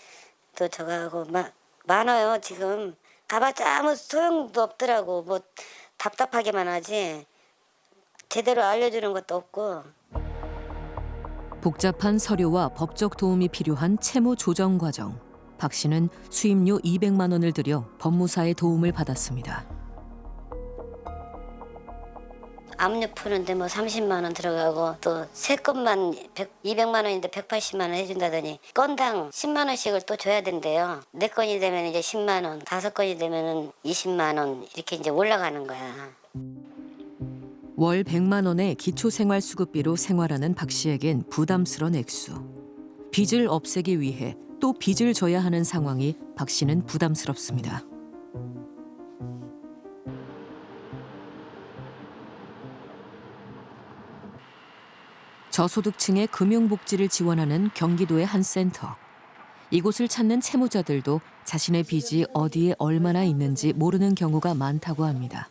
S5: 또 저거 하고 막 많아요. 지금 가봤자 아무 소용도 없더라고. 뭐 답답하게만 하지 제대로 알려주는 것도 없고.
S6: 복잡한 서류와 법적 도움이 필요한 채무 조정 과정. 박 씨는 수임료 200만 원을 들여 법무사의 도움을 받았습니다.
S5: 압류 푸는데 뭐 30만 원 들어가고 또 세 건만 200만 원인데 180만 원 해준다더니 건당 10만 원씩을 또 줘야 된대요. 4건이 되면 이제 10만 원, 5건이 되면은 20만 원 이렇게 이제 올라가는 거야.
S6: 월 100만 원의 기초생활수급비로 생활하는 박 씨에겐 부담스러운 액수. 빚을 없애기 위해 또 빚을 져야 하는 상황이 박 씨는 부담스럽습니다. 저소득층의 금융복지를 지원하는 경기도의 한 센터. 이곳을 찾는 채무자들도 자신의 빚이 어디에 얼마나 있는지 모르는 경우가 많다고 합니다.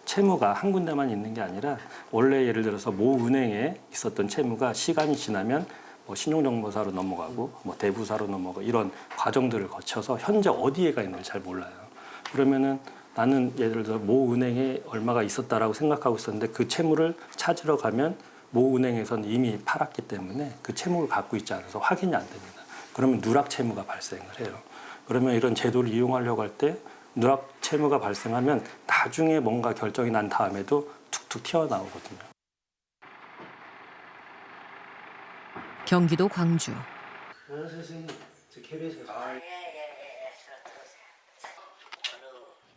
S19: 채무가 한 군데만 있는 게 아니라 원래 예를 들어서 모 은행에 있었던 채무가 시간이 지나면 뭐 신용정보사로 넘어가고 뭐 대부사로 넘어가고 이런 과정들을 거쳐서 현재 어디에가 있는지 잘 몰라요. 그러면은 나는 예를 들어 모 은행에 얼마가 있었다라고 생각하고 있었는데 그 채무를 찾으러 가면 모 은행에서는 이미 팔았기 때문에 그 채무를 갖고 있지 않아서 확인이 안 됩니다. 그러면 누락 채무가 발생을 해요. 그러면 이런 제도를 이용하려고 할 때 누락 채무가 발생하면 나중에 뭔가 결정이 난 다음에도 툭툭 튀어나오거든요.
S6: 경기도 광주.
S3: 선생님, 저 KBS.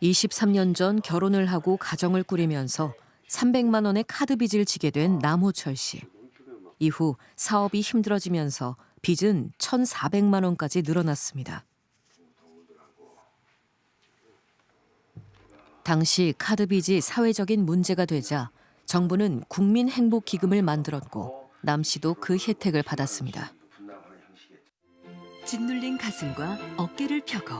S6: 23년 전 결혼을 하고 가정을 꾸리면서 300만 원의 카드 빚을 지게 된 남호철 씨. 이후 사업이 힘들어지면서 빚은 1,400만 원까지 늘어났습니다. 당시 카드 빚이 사회적인 문제가 되자 정부는 국민행복기금을 만들었고 남 씨도 그 혜택을 받았습니다.
S16: 짓눌린 가슴과 어깨를 펴고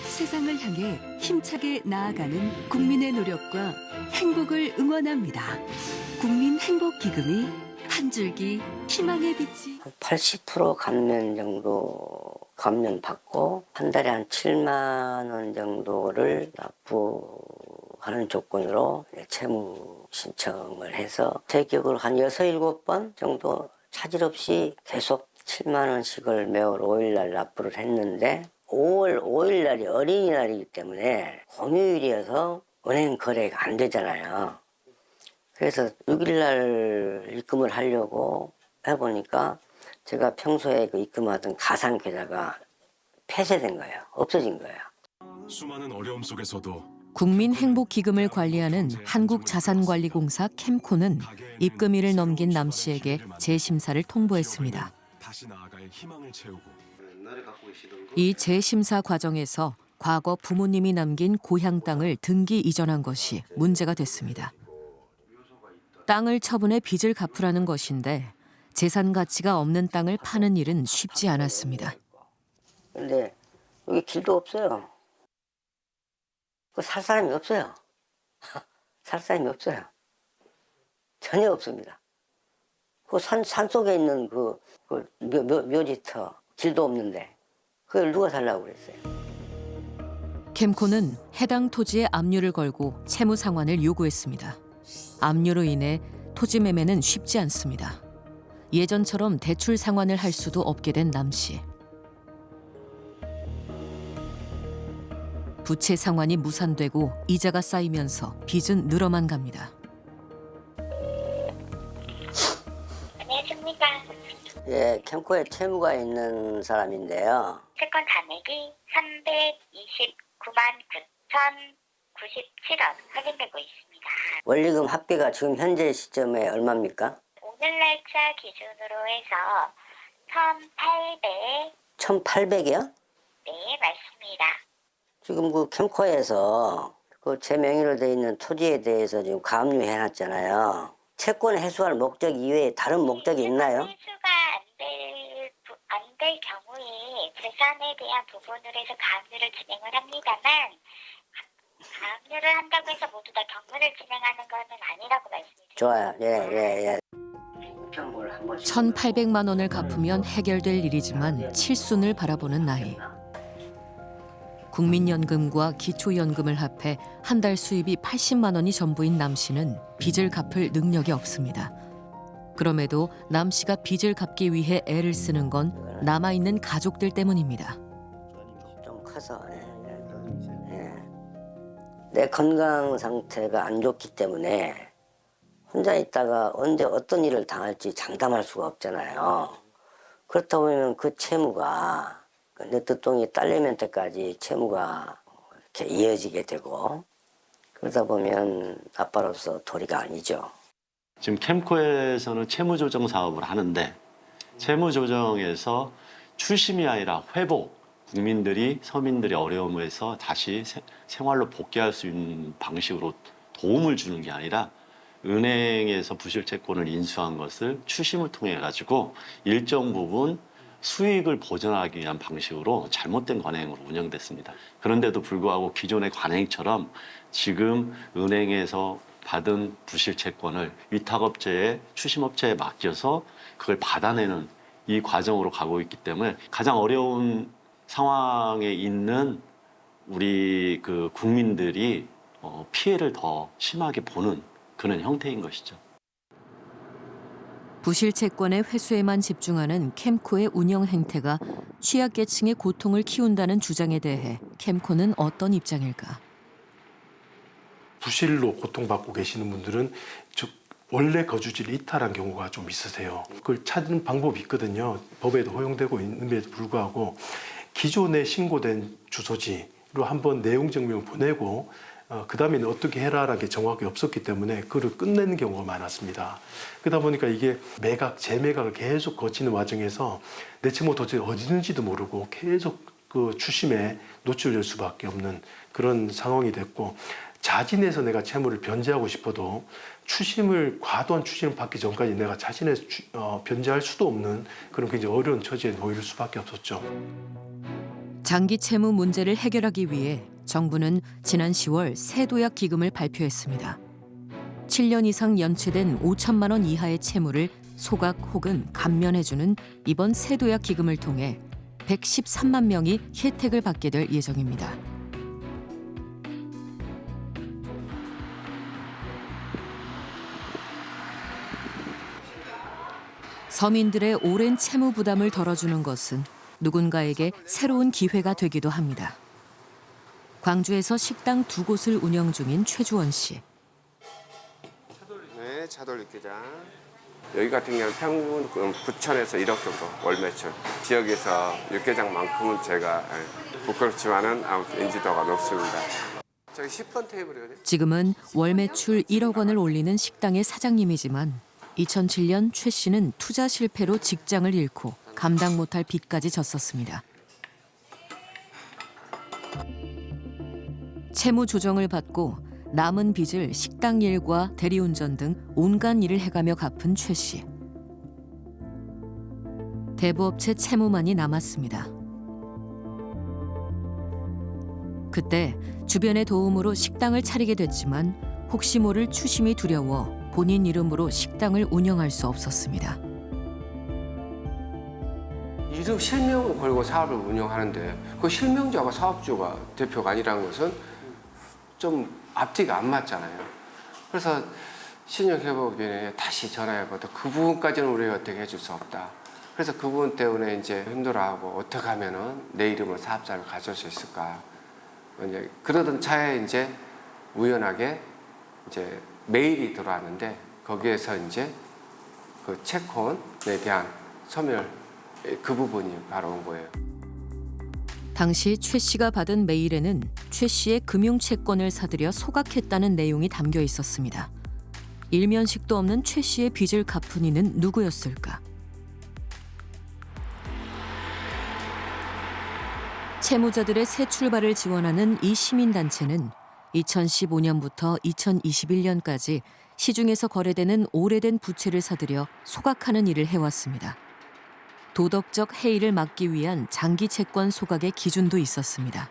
S16: 세상을 향해 힘차게 나아가는 국민의 노력과 행복을 응원합니다. 국민행복기금이 한 줄기 희망의 빛이
S2: 80% 감면 정도 감면 받고 한 달에 한 7만 원 정도를 납부하는 조건으로 채무 신청을 해서 제 기억으로 한 6, 7번 정도 차질 없이 계속 7만 원씩을 매월 5일 날 납부를 했는데 5월 5일 날이 어린이날이기 때문에 공휴일이어서 은행 거래가 안 되잖아요. 그래서 6일 날 입금을 하려고 해보니까 제가 평소에 그 입금하던 가상 계좌가 폐쇄된 거예요. 없어진 거예요.
S12: 수많은 어려움 속에서도
S6: 국민행복기금을 관리하는 한국자산관리공사 캠코는 입금일을 넘긴 남 씨에게 재심사를 통보했습니다.
S12: 다시 나아갈 희망을 채우고
S6: 이 재심사 과정에서 과거 부모님이 남긴 고향 땅을 등기 이전한 것이 문제가 됐습니다. 땅을 처분해 빚을 갚으라는 것인데 재산 가치가 없는 땅을 파는 일은 쉽지 않았습니다.
S2: 근데 여기 길도 없어요. 살 사람이 없어요. 살 사람이 없어요. 전혀 없습니다. 그 산 속에 있는 그 묘지터 길도 없는데 그걸 누가 살라고 그랬어요.
S6: 캠코는 해당 토지에 압류를 걸고 채무 상환을 요구했습니다. 압류로 인해 토지 매매는 쉽지 않습니다. 예전처럼 대출 상환을 할 수도 없게 된 남 씨. 부채 상환이 무산되고 이자가 쌓이면서 빚은 늘어만 갑니다.
S20: 안녕하십니까.
S2: 예, 캠코에 채무가 있는 사람인데요.
S20: 채권 잔액이 329만 9,097원 확인되고 있습니다.
S2: 원리금 합계가 지금 현재 시점에 얼마입니까?
S20: 오늘 날짜 기준으로 해서 1,800.
S2: 1,800이요?
S20: 네, 맞습니다.
S2: 지금 그 캠코에서 그 제 명의로 돼 있는 토지에 대해서 지금 가압류해놨잖아요. 채권 해소할 목적 이외에 다른 목적이 있나요?
S20: 회수가 안 될 경우에 재산에 대한 부분으로 해서 가압류를 진행을 합니다만 가압류를 한다고 해서 모두 다 경매를 진행하는 거는 아니라고 말씀드립니다.
S2: 좋아요. 예.
S6: 1,800만 원을 갚으면 해결될 일이지만 칠순을 바라보는 나이. 국민연금과 기초연금을 합해 한 달 수입이 80만 원이 전부인 남 씨는 빚을 갚을 능력이 없습니다. 그럼에도 남 씨가 빚을 갚기 위해 애를 쓰는 건 남아있는 가족들 때문입니다.
S2: 좀 커서 내 건강 상태가 안 좋기 때문에 혼자 있다가 언제 어떤 일을 당할지 장담할 수가 없잖아요. 그렇다 보면 그 채무가 내 뜻동이 딸내미 때까지 채무가 이렇게 이어지게 되고 그러다 보면 아빠로서 도리가 아니죠.
S21: 지금 캠코에서는 채무조정 사업을 하는데 채무조정에서 추심이 아니라 회복, 국민들이 서민들이 어려움에서 다시 생활로 복귀할 수 있는 방식으로 도움을 주는 게 아니라 은행에서 부실채권을 인수한 것을 추심을 통해 가지고 일정 부분 수익을 보전하기 위한 방식으로 잘못된 관행으로 운영됐습니다. 그런데도 불구하고 기존의 관행처럼 지금 은행에서 받은 부실채권을 위탁업체에 추심업체에 맡겨서 그걸 받아내는 이 과정으로 가고 있기 때문에 가장 어려운 상황에 있는 우리 그 국민들이 피해를 더 심하게 보는 그런 형태인 것이죠.
S6: 부실채권의 회수에만 집중하는 캠코의 운영 행태가 취약계층의 고통을 키운다는 주장에 대해 캠코는 어떤 입장일까?
S22: 부실로 고통받고 계시는 분들은 원래 거주지를 이탈한 경우가 좀 있으세요. 그걸 찾는 방법이 있거든요. 법에도 허용되고 있는데도 불구하고 기존에 신고된 주소지로 한번 내용 증명을 보내고 그 다음에는 어떻게 해라라는 게 정확히 없었기 때문에 그걸 끝내는 경우가 많았습니다. 그러다 보니까 이게 재매각을 계속 거치는 과정에서 내 채무 도대체 어디 있는지도 모르고 계속 그 추심에 노출될 수밖에 없는 그런 상황이 됐고 자진해서 내가 채무를 변제하고 싶어도 과도한 추심을 받기 전까지 내가 자신의 변제할 수도 없는 그런 굉장히 어려운 처지에 놓일 수밖에 없었죠.
S6: 장기 채무 문제를 해결하기 위해 정부는 지난 10월 세도약 기금을 발표했습니다. 7년 이상 연체된 5천만 원 이하의 채무를 소각 혹은 감면해주는 이번 세도약 기금을 통해 113만 명이 혜택을 받게 될 예정입니다. 서민들의 오랜 채무 부담을 덜어주는 것은 누군가에게 새로운 기회가 되기도 합니다. 광주에서 식당 2곳을 운영 중인 최주원 씨.
S23: 네, 차돌 육개장. 여기 같은 경우는 평균 9천에서 1억 정도 월 매출. 지역에서 육개장만큼은 제가 부끄럽지만은 아무튼 인지도가 높습니다. 저기 10번 테이블이거든요.
S6: 지금은 월 매출 1억 원을 올리는 식당의 사장님이지만 2007년 최 씨는 투자 실패로 직장을 잃고 감당 못할 빚까지 졌었습니다. 채무 조정을 받고 남은 빚을 식당 일과 대리운전 등 온갖 일을 해가며 갚은 최 씨. 대부업체 채무만이 남았습니다. 그때 주변의 도움으로 식당을 차리게 됐지만 혹시 모를 추심이 두려워 본인 이름으로 식당을 운영할 수 없었습니다.
S23: 이름 실명을 걸고 사업을 운영하는데 그 실명자가 사업주가 대표가 아니라는 것은 좀 앞뒤가 안 맞잖아요. 그래서 신용회복위원회에 다시 전화해봐도 그 부분까지는 우리가 어떻게 해줄 수 없다. 그래서 그 부분 때문에 이제 힘들어하고 어떻게 하면은 내 이름으로 사업자를 가질 수 있을까. 이제 그러던 차에 이제 우연하게 이제 메일이 들어왔는데 거기에서 이제 그 채권에 대한 소멸 그 부분이 바로 온 거예요.
S6: 당시 최 씨가 받은 메일에는 최 씨의 금융채권을 사들여 소각했다는 내용이 담겨 있었습니다. 일면식도 없는 최 씨의 빚을 갚은 이는 누구였을까? 채무자들의 새 출발을 지원하는 이 시민단체는 2015년부터 2021년까지 시중에서 거래되는 오래된 부채를 사들여 소각하는 일을 해왔습니다. 도덕적 해이를 막기 위한 장기 채권 소각의 기준도 있었습니다.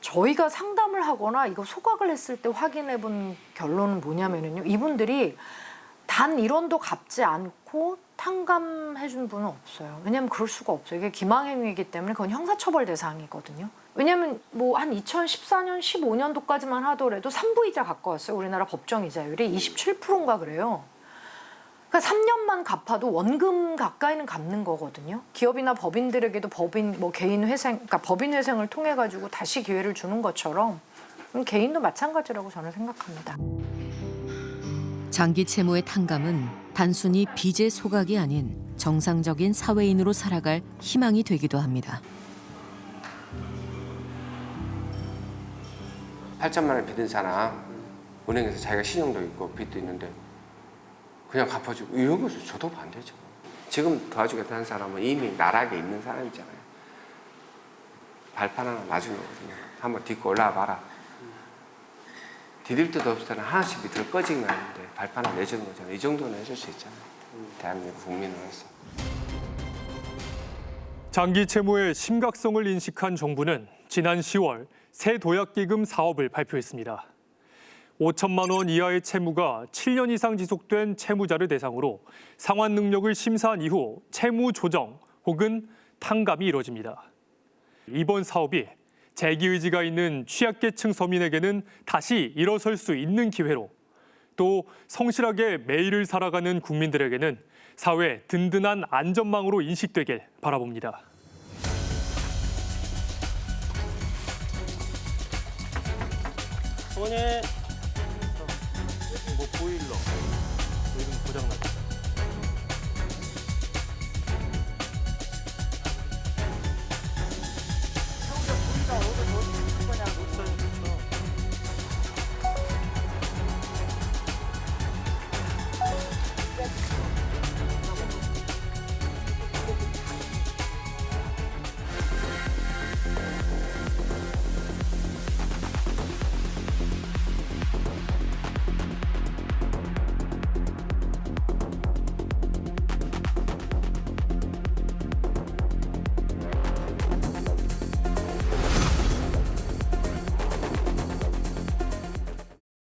S1: 저희가 상담을 하거나 이거 소각을 했을 때 확인해 본 결론은 뭐냐면요. 이분들이 단 1원도 갚지 않고 탕감해 준 분은 없어요. 왜냐하면 그럴 수가 없어요. 이게 기망행위이기 때문에 그건 형사처벌 대상이거든요. 왜냐하면 뭐 한 2014년, 15년도까지만 하더라도 산부이자 가까웠어요. 우리나라 법정이자율이 27%인가 그래요. 그러니까 3년만 갚아도 원금 가까이는 갚는 거거든요. 기업이나 법인들에게도 개인 회생, 그러니까 법인 회생을 통해 가지고 다시 기회를 주는 것처럼 개인도 마찬가지라고 저는 생각합니다.
S6: 장기 채무의 탕감은 단순히 빚의 소각이 아닌 정상적인 사회인으로 살아갈 희망이 되기도 합니다.
S23: 8천만 원 빚은 사람 은행에서 자기가 신용도 있고 빚도 있는데 그냥 갚아주고 이런 것을 저도 반대죠. 지금 도와주겠다는 사람은 이미 나락에 있는 사람이잖아요. 발판 하나 놔주는 거거든요. 한번 딛고 올라와 봐라. 디딜 데도 없을 때는 하나씩 밑으로 꺼지긴 하는데 발판 하나 내주는 거잖아요. 이 정도는 해줄 수 있잖아요. 대한민국 국민으로서.
S11: 장기 채무의 심각성을 인식한 정부는 지난 10월 새 도약기금 사업을 발표했습니다. 5천만 원 이하의 채무가 7년 이상 지속된 채무자를 대상으로 상환 능력을 심사한 이후 채무 조정 혹은 탕감이 이뤄집니다. 이번 사업이 재기 의지가 있는 취약계층 서민에게는 다시 일어설 수 있는 기회로, 또 성실하게 매일을 살아가는 국민들에게는 사회 든든한 안전망으로 인식되길 바라봅니다.
S3: 손에 뭐 보일러 이런 거 고장났다.